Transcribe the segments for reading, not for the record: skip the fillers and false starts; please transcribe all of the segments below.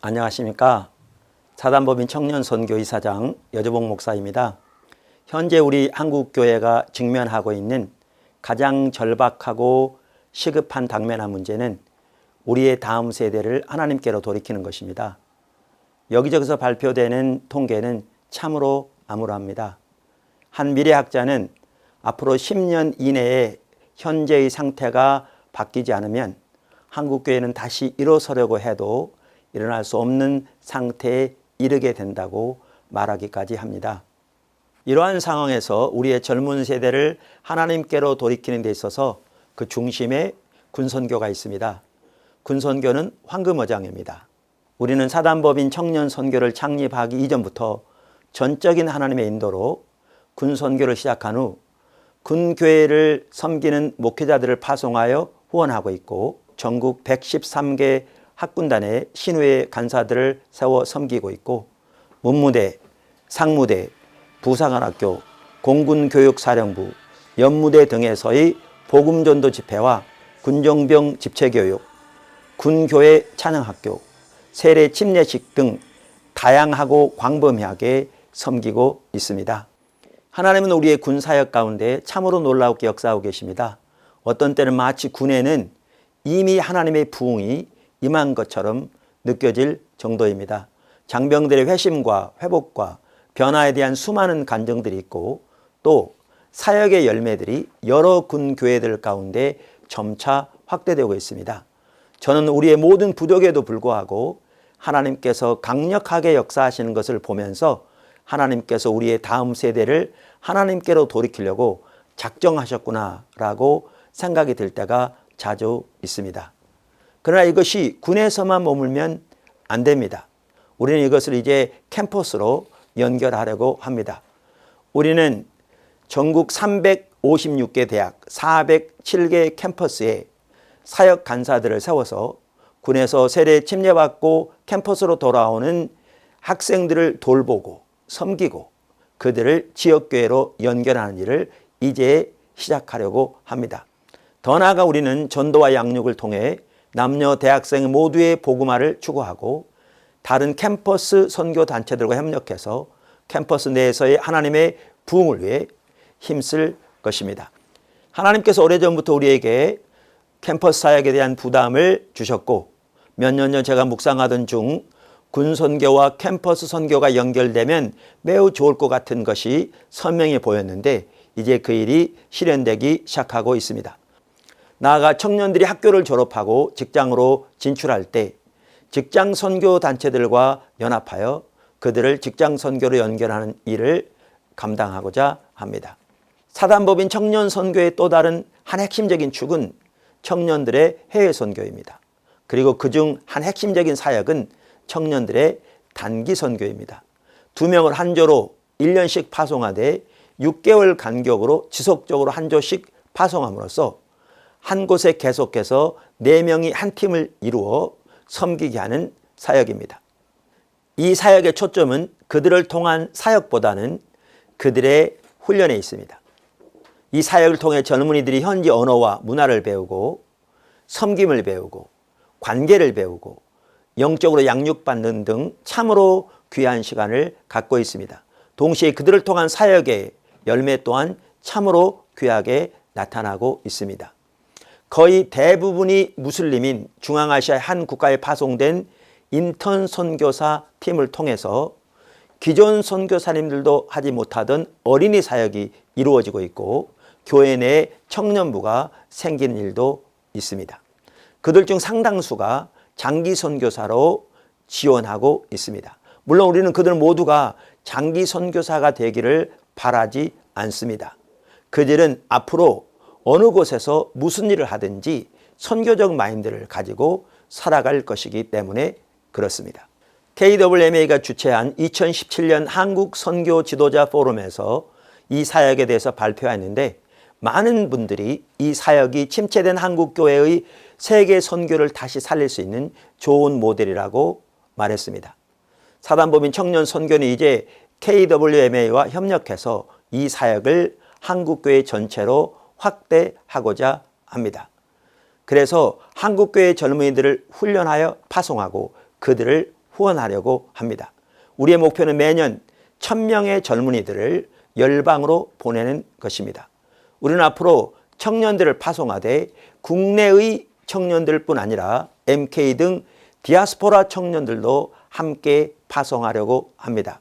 안녕하십니까. 사단법인 청년선교 이사장 여주봉 목사입니다. 현재 우리 한국교회가 직면하고 있는 가장 절박하고 시급한 당면한 문제는 우리의 다음 세대를 하나님께로 돌이키는 것입니다. 여기저기서 발표되는 통계는 참으로 암울합니다. 한 미래학자는 앞으로 10년 이내에 현재의 상태가 바뀌지 않으면 한국교회는 다시 일어서려고 해도 일어날 수 없는 상태에 이르게 된다고 말하기까지 합니다. 이러한 상황에서 우리의 젊은 세대를 하나님께로 돌이키는 데 있어서 그 중심에 군선교가 있습니다. 군선교는 황금어장입니다. 우리는 사단법인 청년선교를 창립하기 이전부터 전적인 하나님의 인도로 군선교를 시작한 후 군교회를 섬기는 목회자들을 파송하여 후원하고 있고 전국 113개 학군단의 신우회 간사들을 세워 섬기고 있고 문무대, 상무대, 부사관학교, 공군교육사령부, 연무대 등에서의 복음전도 집회와 군정병 집체교육, 군교회 찬양학교, 세례 침례식 등 다양하고 광범위하게 섬기고 있습니다. 하나님은 우리의 군사역 가운데 참으로 놀랍게 역사하고 계십니다. 어떤 때는 마치 군에는 이미 하나님의 부흥이 임한 것처럼 느껴질 정도입니다. 장병들의 회심과 회복과 변화에 대한 수많은 간증들이 있고 또 사역의 열매들이 여러 군교회들 가운데 점차 확대되고 있습니다. 저는 우리의 모든 부족에도 불구하고 하나님께서 강력하게 역사하시는 것을 보면서 하나님께서 우리의 다음 세대를 하나님께로 돌이키려고 작정하셨구나라고 생각이 들 때가 자주 있습니다. 그러나 이것이 군에서만 머물면 안 됩니다. 우리는 이것을 이제 캠퍼스로 연결하려고 합니다. 우리는 전국 356개 대학 407개 캠퍼스에 사역 간사들을 세워서 군에서 세례 침례받고 캠퍼스로 돌아오는 학생들을 돌보고 섬기고 그들을 지역교회로 연결하는 일을 이제 시작하려고 합니다. 더 나아가 우리는 전도와 양육을 통해 남녀 대학생 모두의 복음화를 추구하고 다른 캠퍼스 선교 단체들과 협력해서 캠퍼스 내에서의 하나님의 부흥을 위해 힘쓸 것입니다. 하나님께서 오래전부터 우리에게 캠퍼스 사역에 대한 부담을 주셨고 몇 년 전 제가 묵상하던 중 군선교와 캠퍼스 선교가 연결되면 매우 좋을 것 같은 것이 선명히 보였는데 이제 그 일이 실현되기 시작하고 있습니다. 나아가 청년들이 학교를 졸업하고 직장으로 진출할 때 직장 선교 단체들과 연합하여 그들을 직장 선교로 연결하는 일을 감당하고자 합니다. 사단법인 청년 선교의 또 다른 한 핵심적인 축은 청년들의 해외 선교입니다. 그리고 그중 한 핵심적인 사역은 청년들의 단기 선교입니다. 2명을 한 조로 1년씩 파송하되 6개월 간격으로 지속적으로 한 조씩 파송함으로써 한 곳에 계속해서 4명이 한 팀을 이루어 섬기게 하는 사역입니다. 이 사역의 초점은 그들을 통한 사역보다는 그들의 훈련에 있습니다. 이 사역을 통해 젊은이들이 현지 언어와 문화를 배우고 섬김을 배우고 관계를 배우고 영적으로 양육받는 등 참으로 귀한 시간을 갖고 있습니다. 동시에 그들을 통한 사역의 열매 또한 참으로 귀하게 나타나고 있습니다. 거의 대부분이 무슬림인 중앙아시아의 한 국가에 파송된 인턴 선교사 팀을 통해서 기존 선교사님들도 하지 못하던 어린이 사역이 이루어지고 있고 교회 내에 청년부가 생기는 일도 있습니다. 그들 중 상당수가 장기 선교사로 지원하고 있습니다. 물론 우리는 그들 모두가 장기 선교사가 되기를 바라지 않습니다. 그들은 앞으로 어느 곳에서 무슨 일을 하든지 선교적 마인드를 가지고 살아갈 것이기 때문에 그렇습니다. KWMA가 주최한 2017년 한국 선교 지도자 포럼에서 이 사역에 대해서 발표했는데 많은 분들이 이 사역이 침체된 한국교회의 세계 선교를 다시 살릴 수 있는 좋은 모델이라고 말했습니다. 사단법인 청년 선교는 이제 KWMA와 협력해서 이 사역을 한국교회 전체로 확대하고자 합니다. 그래서 한국교회 젊은이들을 훈련하여 파송하고 그들을 후원하려고 합니다. 우리의 목표는 매년 1000명의 젊은이들을 열방으로 보내는 것입니다. 우리는 앞으로 청년들을 파송하되 국내의 청년들뿐 아니라 MK 등 디아스포라 청년들도 함께 파송하려고 합니다.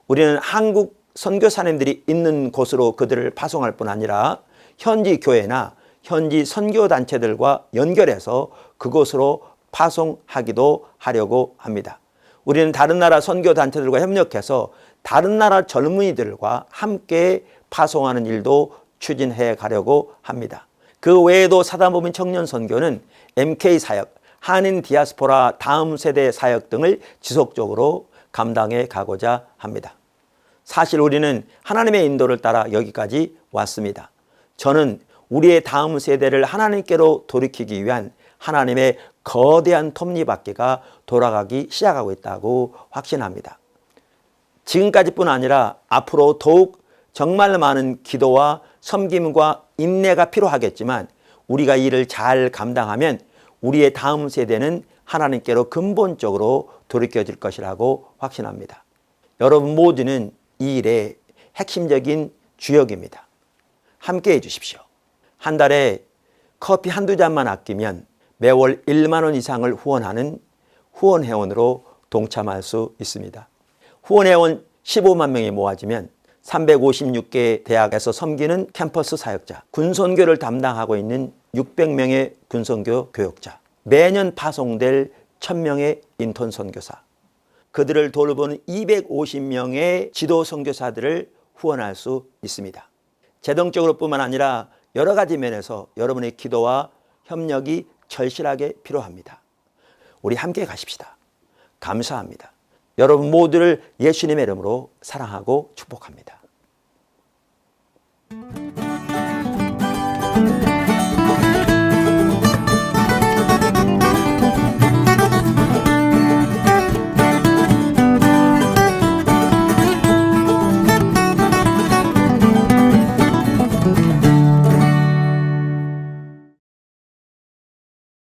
우리는 한국 선교사님들이 있는 곳으로 그들을 파송할 뿐 아니라 현지 교회나 현지 선교단체들과 연결해서 그곳으로 파송하기도 하려고 합니다. 우리는 다른 나라 선교단체들과 협력해서 다른 나라 젊은이들과 함께 파송하는 일도 추진해 가려고 합니다. 그 외에도 사단법인 청년 선교는 MK 사역, 한인 디아스포라 다음 세대 사역 등을 지속적으로 감당해 가고자 합니다. 사실 우리는 하나님의 인도를 따라 여기까지 왔습니다. 저는 우리의 다음 세대를 하나님께로 돌이키기 위한 하나님의 거대한 톱니바퀴가 돌아가기 시작하고 있다고 확신합니다. 지금까지뿐 아니라 앞으로 더욱 정말 많은 기도와 섬김과 인내가 필요하겠지만 우리가 이를 잘 감당하면 우리의 다음 세대는 하나님께로 근본적으로 돌이켜질 것이라고 확신합니다. 여러분 모두는 이 일의 핵심적인 주역입니다. 함께 해주십시오. 한 달에 커피 한두 잔만 아끼면 매월 1만 원 이상을 후원하는 후원회원으로 동참할 수 있습니다. 후원회원 15만 명이 모아지면 356개 대학에서 섬기는 캠퍼스 사역자, 군선교를 담당하고 있는 600명의 군선교 교역자, 매년 파송될 1000명의 인턴 선교사, 그들을 돌보는 250명의 지도 선교사들을 후원할 수 있습니다. 재정적으로 뿐만 아니라 여러 가지 면에서 여러분의 기도와 협력이 절실하게 필요합니다. 우리 함께 가십시다. 감사합니다. 여러분 모두를 예수님의 이름으로 사랑하고 축복합니다.